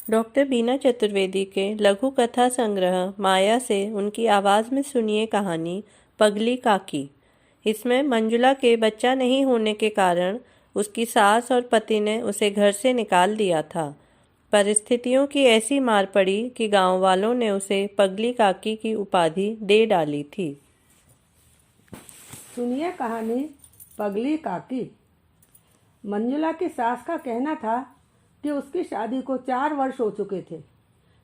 Doctor बीना चतुर्वेदी के लघु कथा संग्रह माया से उनकी आवाज़ में सुनिए कहानी पगली काकी। इसमें मंजुला के बच्चा नहीं होने के कारण उसकी सास और पति ने उसे घर से निकाल दिया था। परिस्थितियों की ऐसी मार पड़ी कि गांव वालों ने उसे पगली काकी की उपाधि दे डाली थी। सुनिए कहानी पगली काकी। मंजुला की सास का कहना था कि उसकी शादी को 4 वर्ष हो चुके थे,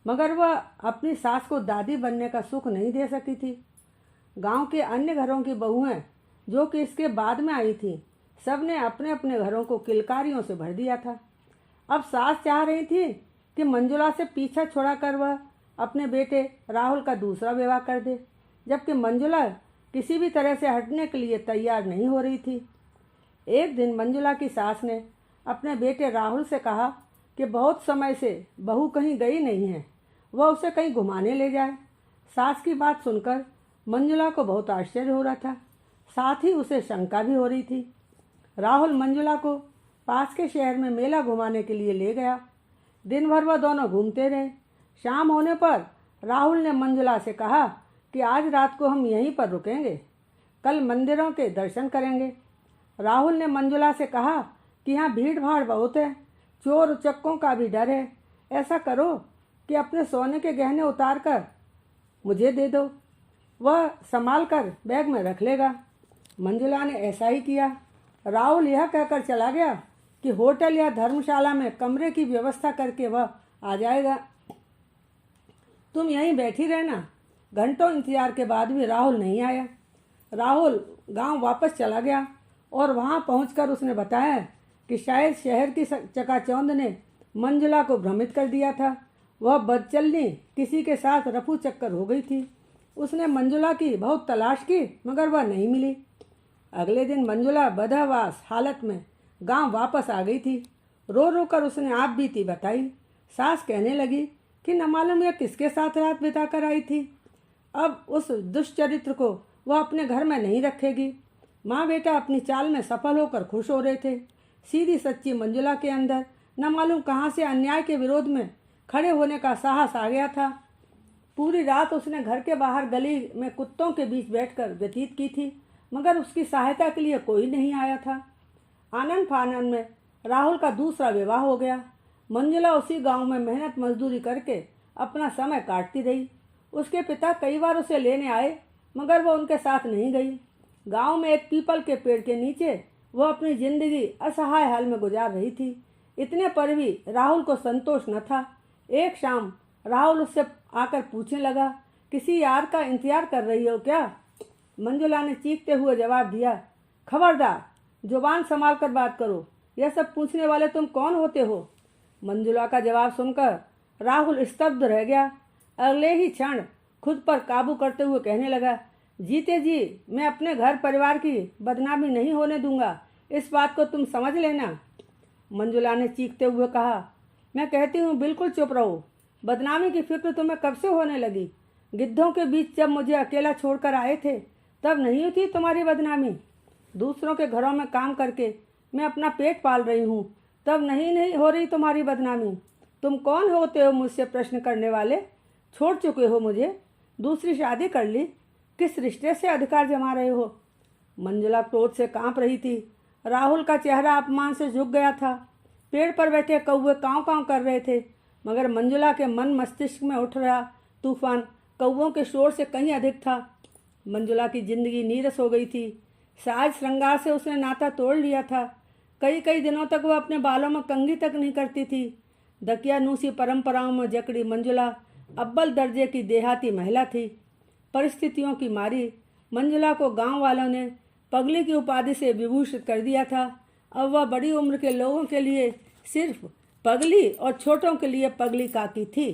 मगर वह अपनी सास को दादी बनने का सुख नहीं दे सकी थी। गांव के अन्य घरों की बहुएं जो कि इसके बाद में आई थीं, सब ने अपने अपने घरों को किलकारियों से भर दिया था। अब सास चाह रही थी कि मंजुला से पीछा छुड़ाकर वह अपने बेटे राहुल का दूसरा विवाह कर दे, जबकि मंजुला किसी भी तरह से हटने के लिए तैयार नहीं हो रही थी। एक दिन मंजुला की सास ने अपने बेटे राहुल से कहा कि बहुत समय से बहू कहीं गई नहीं है, वह उसे कहीं घुमाने ले जाए। सास की बात सुनकर मंजुला को बहुत आश्चर्य हो रहा था, साथ ही उसे शंका भी हो रही थी। राहुल मंजुला को पास के शहर में मेला घुमाने के लिए ले गया। दिन भर वह दोनों घूमते रहे। शाम होने पर राहुल ने मंजुला से कहा कि आज रात को हम यहीं पर रुकेंगे, कल मंदिरों के दर्शन करेंगे। राहुल ने मंजुला से कहा कि यहाँ भीड़ भाड़ बहुत है, चोर उचक्कों का भी डर है। ऐसा करो कि अपने सोने के गहने उतार कर मुझे दे दो, वह संभाल कर बैग में रख लेगा। मंजुला ने ऐसा ही किया। राहुल यह कहकर चला गया कि होटल या धर्मशाला में कमरे की व्यवस्था करके वह आ जाएगा, तुम यहीं बैठी रहना। घंटों इंतजार के बाद भी राहुल नहीं आया। राहुल गांव वापस चला गया और वहां पहुंचकर उसने बताया कि शायद शहर की चकाचौंध ने मंजुला को भ्रमित कर दिया था। वह बदचलनी किसी के साथ रफू चक्कर हो गई थी। उसने मंजुला की बहुत तलाश की, मगर वह नहीं मिली। अगले दिन मंजुला बदहवास हालत में गांव वापस आ गई थी। रो रो कर उसने आप बीती बताई। सास कहने लगी कि न मालूम यह किसके साथ रात बिता कर आई थी। अब उस दुष्चरित्र को वह अपने घर में नहीं रखेगी। माँ बेटा अपनी चाल में सफल होकर खुश हो रहे थे। सीधी सच्ची मंजुला के अंदर न मालूम कहाँ से अन्याय के विरोध में खड़े होने का साहस आ गया था। पूरी रात उसने घर के बाहर गली में कुत्तों के बीच बैठकर व्यतीत की थी, मगर उसकी सहायता के लिए कोई नहीं आया था। आनंद फानंद में राहुल का दूसरा विवाह हो गया। मंजुला उसी गांव में मेहनत मजदूरी करके अपना समय काटती रही। उसके पिता कई बार उसे लेने आए, मगर वह उनके साथ नहीं गई। गांव में एक पीपल के पेड़ के नीचे वह अपनी जिंदगी असहाय हाल में गुजार रही थी। इतने पर भी राहुल को संतोष न था। एक शाम राहुल उससे आकर पूछने लगा, किसी यार का इंतजार कर रही हो क्या? मंजुला ने चीखते हुए जवाब दिया, खबरदार, जुबान संभाल कर बात करो। यह सब पूछने वाले तुम कौन होते हो? मंजुला का जवाब सुनकर राहुल स्तब्ध रह गया। अगले ही क्षण खुद पर काबू करते हुए कहने लगा, जीते जी मैं अपने घर परिवार की बदनामी नहीं होने दूंगा, इस बात को तुम समझ लेना। मंजुला ने चीखते हुए कहा, मैं कहती हूँ बिल्कुल चुप रहो। बदनामी की फिक्र तुम्हें कब से होने लगी? गिद्धों के बीच जब मुझे अकेला छोड़कर आए थे तब नहीं थी तुम्हारी बदनामी। दूसरों के घरों में काम करके मैं अपना पेट पाल रही हूँ, तब नहीं हो रही तुम्हारी बदनामी। तुम कौन होते हो मुझसे प्रश्न करने वाले? छोड़ चुके हो मुझे, दूसरी शादी कर ली, किस रिश्ते से अधिकार जमा रहे हो? मंजुला क्रोध से कांप रही थी। राहुल का चेहरा अपमान से झुक गया था। पेड़ पर बैठे कौवे काँव काँव कर रहे थे, मगर मंजुला के मन मस्तिष्क में उठ रहा तूफान कौवों के शोर से कहीं अधिक था। मंजुला की जिंदगी नीरस हो गई थी। साज श्रृंगार से उसने नाता तोड़ लिया था। कई कई दिनों तक वह अपने बालों में कंघी तक नहीं करती थी। दकियानूसी परंपराओं में जकड़ी मंजुला अव्वल दर्जे की देहाती महिला थी। परिस्थितियों की मारी मंजुला को गांव वालों ने पगली की उपाधि से विभूषित कर दिया था। अब वह बड़ी उम्र के लोगों के लिए सिर्फ पगली और छोटों के लिए पगली काकी थी।